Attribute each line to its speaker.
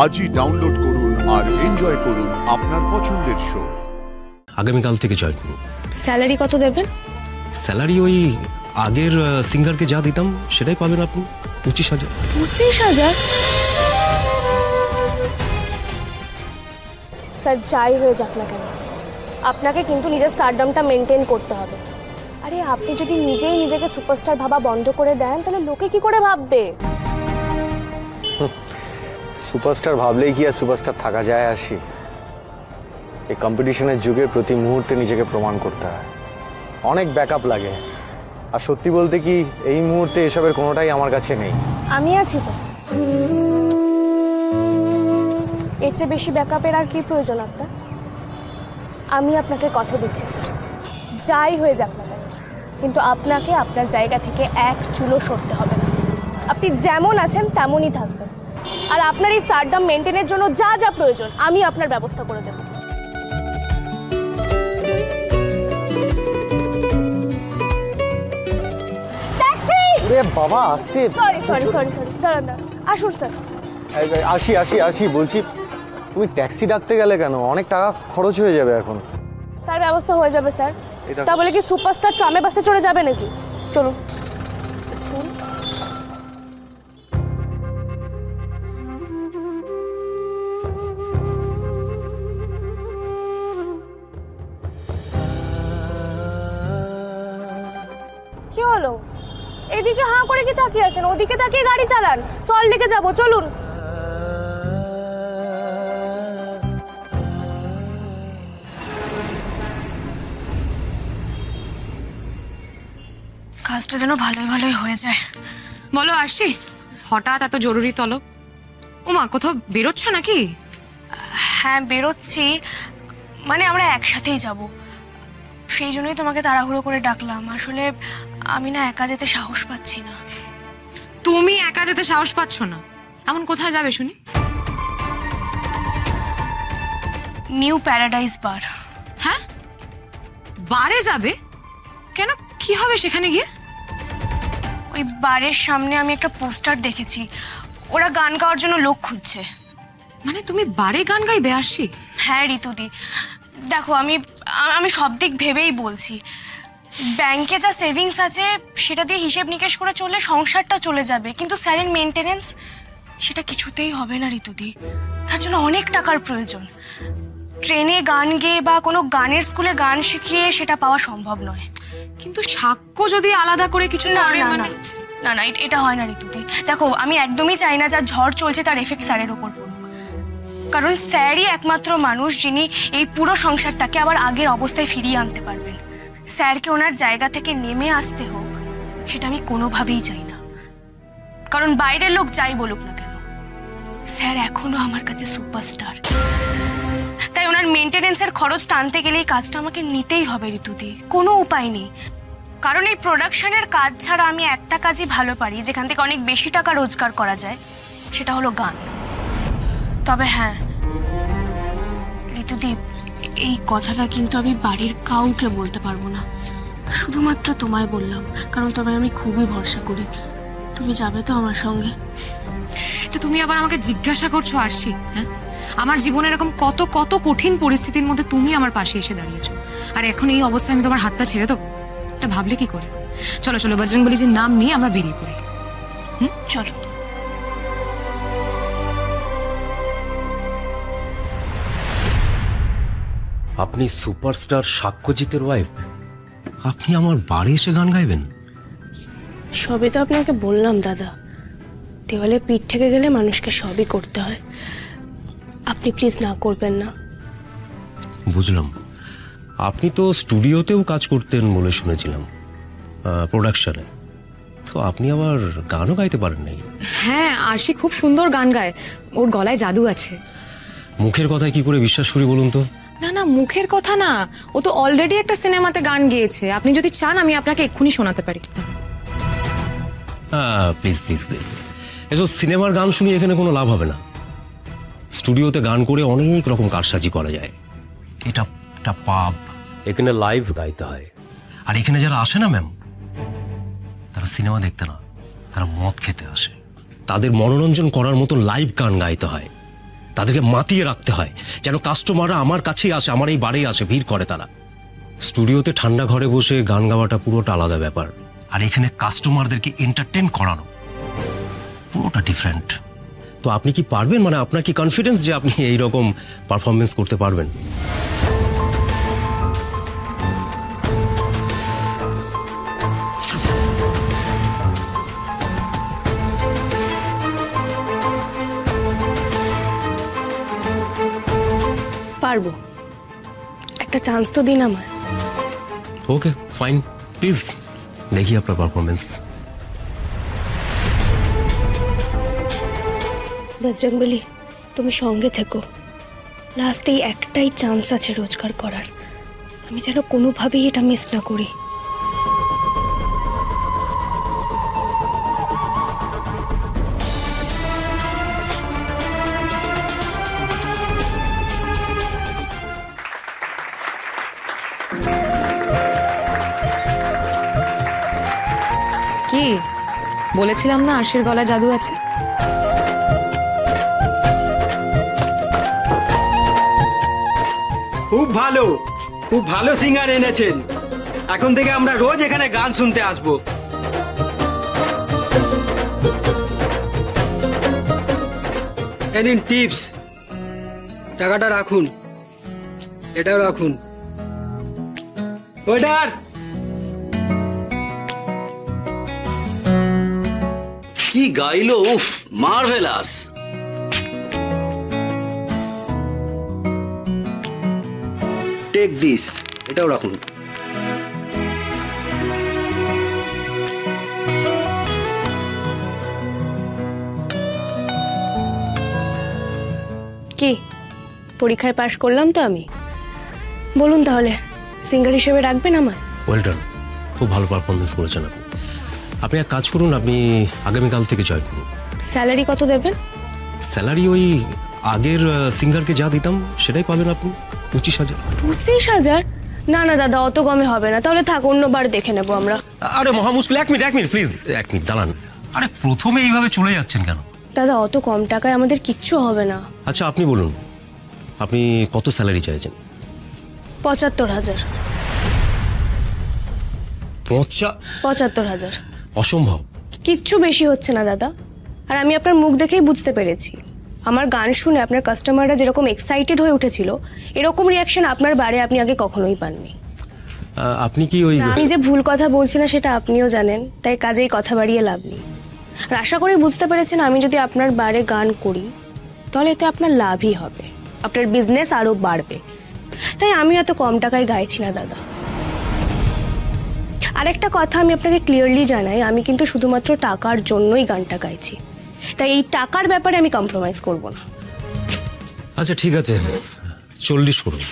Speaker 1: আজই ডাউনলোড করুন আর এনজয় করুন আপনার পছন্দের শো।
Speaker 2: আগামীকাল থেকে জয়েন করুন।
Speaker 3: স্যালারি কত দেবেন?
Speaker 2: স্যালারি ওই আগের সিঙ্গারকে যা দিতাম সেটাই পাবেন আপনি, 25,000।
Speaker 3: 25,000? স্যার যাই হয়ে যাক না কেন, আপনাকে কিন্তু নিজের স্টারডামটা মেনটেন করতে হবে। আরে আপনি যদি নিজেই নিজেকে সুপারস্টার ভাবা বন্ধ করে দেন তাহলে লোকে কি করে ভাববে?
Speaker 4: সুপারস্টার ভাবলেই কি আর সুপারস্টার থাকা যায় আসি? এই কম্পিটিশনের যুগে প্রতি মুহূর্তে নিজেকে প্রমাণ করতে হয়, অনেক ব্যাকআপ লাগে। আর সত্যি বলতে কি এই মুহূর্তে এসবের কোনোটাই আমার কাছে নেই।
Speaker 3: আমি আছি তো, এর চেয়ে বেশি ব্যাকআপের আর কি প্রয়োজন আপনার? আমি আপনাকে কথা দিচ্ছি স্যার, যাই হয়ে যাক না কেন, কিন্তু আপনাকে আপনার জায়গা থেকে এক চুলো সরতে হবে না। আপনি যেমন আছেন তেমনই থাকবেন, আর আপনার এই স্টারডাম মেনটেনের জন্য যা যা প্রয়োজন আমি আপনার ব্যবস্থা করে দেব।
Speaker 4: বাবা আসতে
Speaker 3: সরি সরি সরি সরি দাঁড়ান দাঁড়ান, আসুন স্যার।
Speaker 4: আসি আসি আসি বলছি, তুমি ট্যাক্সি ডাকতে গেলে কেন? অনেক টাকা খরচ হয়ে যাবে এখন।
Speaker 3: তার ব্যবস্থা হয়ে যাবে স্যার। তা বলে কি সুপারস্টার ট্রামে বাসে চড়ে যাবে নাকি? চলুন। কি হলো? এদিকে হাঁ করে কি তাকিয়ে আছেন? ওদিকে তাকিয়ে গাড়ি চালান। সল্ট লেকে যাবো, চলুন।
Speaker 5: কাজটা যেন ভালোই ভালোই হয়ে যায়। বলো আসছি, হঠাৎ এত জরুরি তলব? ওমা, কোথাও বেরোচ্ছ নাকি?
Speaker 3: হ্যাঁ বেরোচ্ছি, মানে আমরা একসাথেই যাব, সেই জন্যই তোমাকে তাড়াহুড়ো করে ডাকলাম। আসলে আমি না একা যেতে সাহস পাচ্ছি না।
Speaker 5: তুমি একা যেতে সাহস পাচ্ছ না? এমন কোথায় যাবে শুনি?
Speaker 3: নিউ প্যারাডাইস বার।
Speaker 5: হ্যাঁ, বারে যাবে কেন? কি হবে সেখানে গিয়ে?
Speaker 3: ওই বারের সামনে আমি একটা পোস্টার দেখেছি, ওরা গান গাওয়ার জন্য লোক খুঁজছে।
Speaker 5: মানে তুমি বারে গান গাইবে আসি?
Speaker 3: হ্যাঁ ঋতুদি, দেখো আমি আমি সব দিক ভেবেই বলছি। ব্যাংকে যা সেভিংস আছে সেটা দিয়ে হিসেব নিকেশ করে চললে সংসারটা চলে যাবে, কিন্তু স্যারের মেনটেনেন্স সেটা কিছুতেই হবে না ঋতুদি। তার জন্য অনেক টাকার প্রয়োজন। ট্রেনে গান গেয়ে বা কোনো গানের স্কুলে গান শিখিয়ে সেটা পাওয়া সম্ভব নয়।
Speaker 5: কিন্তু সাক্ষ্য যদি আলাদা করে কিছু
Speaker 3: না
Speaker 5: করে,
Speaker 3: না
Speaker 5: মানে
Speaker 3: না না, এটা হয় না ঋতুদি। দেখো আমি একদমই চাই না যা ঝড় চলছে তার এফেক্ট স্যারের ওপর পড়ুক, কারণ স্যারই একমাত্র মানুষ যিনি এই পুরো সংসারটাকে আবার আগের অবস্থায় ফিরিয়ে আনতে পারবেন। স্যারকে ওনার জায়গা থেকে নেমে আসতে হোক সেটা আমি কোনোভাবেই চাই না, কারণ বাইরের লোক যাই বলুক না কেন স্যার এখনো আমার কাছে সুপারস্টার। তাই ওনার মেনটেনেন্সের খরচ টানতে গেলে এই কাজটা আমাকে নিতেই হবে ঋতুদি, কোনো উপায় নেই। কারণ এই প্রোডাকশনের কাজ ছাড়া আমি একটা কাজই ভালো পারি যেখান থেকে অনেক বেশি টাকা রোজগার করা যায়, সেটা হলো গান। তবে হ্যাঁ ঋতুদি, এই কথাটা কিন্তু আমি বাড়ির কাউকে বলতে পারবো না, শুধুমাত্র তোমায় বললাম, কারণ তোমায় আমি খুবই ভরসা করি। তুমি যাবে তো আমার সঙ্গে?
Speaker 5: এটা তুমি আবার আমাকে জিজ্ঞাসা করছো আরশি? হ্যাঁ, আমার জীবনে এরকম কত কত কঠিন পরিস্থিতির মধ্যে তুমি আমার পাশে এসে দাঁড়িয়েছো, আর এখন এই অবস্থায় আমি তোমার হাতটা ছেড়ে দেবো? এটা ভাবলে কি করে? চলো চলো, বজরংবলীর নাম নিয়ে আমরা বেরিয়ে পড়ি।
Speaker 3: চলো।
Speaker 2: আপনি সুপারস্টার সাক্ষ্যজিতের ওয়াইফ, আপনি আমার বাড়ি এসে গান গাইবেন?
Speaker 3: সবই তো আপনাকে বললাম দাদা, দেওয়ালে পিঠ থেকে গেলে মানুষকে সবই করতে হয়। আপনি প্লিজ না করবেন না।
Speaker 2: বুঝলাম, আপনি তো স্টুডিওতেও কাজ করতেন বলে শুনেছিলাম, প্রোডাকশনে, তো আপনি আবার গানও গাইতে পারেন নাকি?
Speaker 5: হ্যাঁ, আরশি খুব সুন্দর গান গায়, ওর গলায় জাদু আছে।
Speaker 2: মুখের কথায় কি করে বিশ্বাস করি বলুন তো?
Speaker 5: না না, মুখের কথা না, ও তো অলরেডি একটা সিনেমাতে গান গেয়েছে। আপনি যদি চান আমি আপনাকে এক্ষুনি শোনাতে পারি।
Speaker 2: প্লিজ প্লিজ প্লিজ, এসব সিনেমার গান শুনি এখানে কোনো লাভ হবে না। স্টুডিওতে গান করে অনেক রকম কারসাজি করা যায়। এটা একটা পাব, এখানে লাইভ গাইতে হয়। আর এখানে যারা আসে না ম্যাম, তারা সিনেমা দেখতে না, তারা মদ খেতে আসে। তাদের মনোরঞ্জন করার মতো লাইভ গান গাইতে হয়। তাদেরকে মাতিয়ে রাখতে হয় যেন কাস্টমাররা আমার কাছেই আসে, আমার এই বারেই আসে, ভিড় করে তারা। স্টুডিওতে ঠান্ডা ঘরে বসে গান গাওয়াটা পুরোটা আলাদা ব্যাপার, আর এখানে কাস্টমারদেরকে এন্টারটেন করানো পুরোটা ডিফারেন্ট। তো আপনি কি পারবেন, মানে আপনার কি কনফিডেন্স যে আপনি এইরকম পারফরমেন্স করতে পারবেন?
Speaker 3: পারবো, একটা চান্স তো দিন আমার।
Speaker 2: ওকে ফাইন, প্লিজ দেখি আপনার পারফরমেন্স।
Speaker 3: বজরংবলী, তুমি সঙ্গে থেকো। লাস্ট এই একটাই চান্স আছে রোজগার করার, আমি যেন কোনোভাবেই এটা মিস না করি।
Speaker 5: কি বলেছিলাম না আরশির গলায় জাদু আছে?
Speaker 6: খুব ভালো, খুব ভালো সিঙ্গার এনেছেন। এখন থেকে আমরা রোজ এখানে গান শুনতে আসবো। এই নিন টিপস, টাকাটা রাখুন, এটাও রাখুন। ওয়েটার,
Speaker 7: কি গাইলো, উফ মার্ভেলাস। টেক দিস, এটাও রাখুন।
Speaker 3: কি পরীক্ষায় পাশ করলাম তো আমি? বলুন তাহলে সিঙ্গার হিসেবে রাখবেন আমার?
Speaker 2: ওয়েল ডান, খুব ভালো পারফরমেন্স করেছেন আপনি। আপনি এক কাজ করুন, আপনি আগামীকাল থেকে জয়েন করুন।
Speaker 3: স্যালারি কত দেবেন?
Speaker 2: স্যালারি ওই আগের সিঙ্গারকে যা দিতাম সেটাই পাবেন আপনি, 25,000।
Speaker 3: 25,000? না না দাদা, অত কমে হবে না। তাহলে থাক, অন্যবার দেখে নেবো আমরা।
Speaker 2: আরে মহা মুশকিল, এক মিনিট প্লিজ, এক মিনিট দাঁড়ান। আরে প্রথমে এইভাবে চলে যাচ্ছেন কেন?
Speaker 3: দাদা অত কম টাকায় আমাদের কিচ্ছু হবে না।
Speaker 2: আচ্ছা আপনি বলুন, আপনি কত স্যালারি চাইছেন?
Speaker 3: 75,000। 75,000
Speaker 2: অসম্ভব।
Speaker 3: কিচ্ছু বেশি হচ্ছে না দাদা। আর আমি আপনার মুখ দেখেই বুঝতে পেরেছি, আমার গান শুনে আপনার কাস্টমাররা যেরকম এক্সাইটেড হয়ে উঠেছিল, এরকম রিয়াকশন আপনার বারে আপনি আগে কখনোই পাননি।
Speaker 2: আপনি কি ওই
Speaker 3: আমি যে ভুল কথা বলছি না সেটা আপনিও জানেন, তাই কাজেই কথা বাড়িয়ে লাভ নেই। আর আশা করি বুঝতে পেরেছেন, আমি যদি আপনার বারে গান করি তাহলে এতে আপনার লাভই হবে, আপনার বিজনেস আরও বাড়বে। তাই আমি এত কম টাকায় গাইছি না দাদা। আরেকটা কথা আমি আপনাকে ক্লিয়ারলি জানাই, আমি কিন্তু শুধুমাত্র টাকার জন্যই গানটা গাইছি, তাই এই টাকার ব্যাপারে আমি কম্প্রোমাইজ করব না।
Speaker 2: আচ্ছা ঠিক আছে, 40 করুন।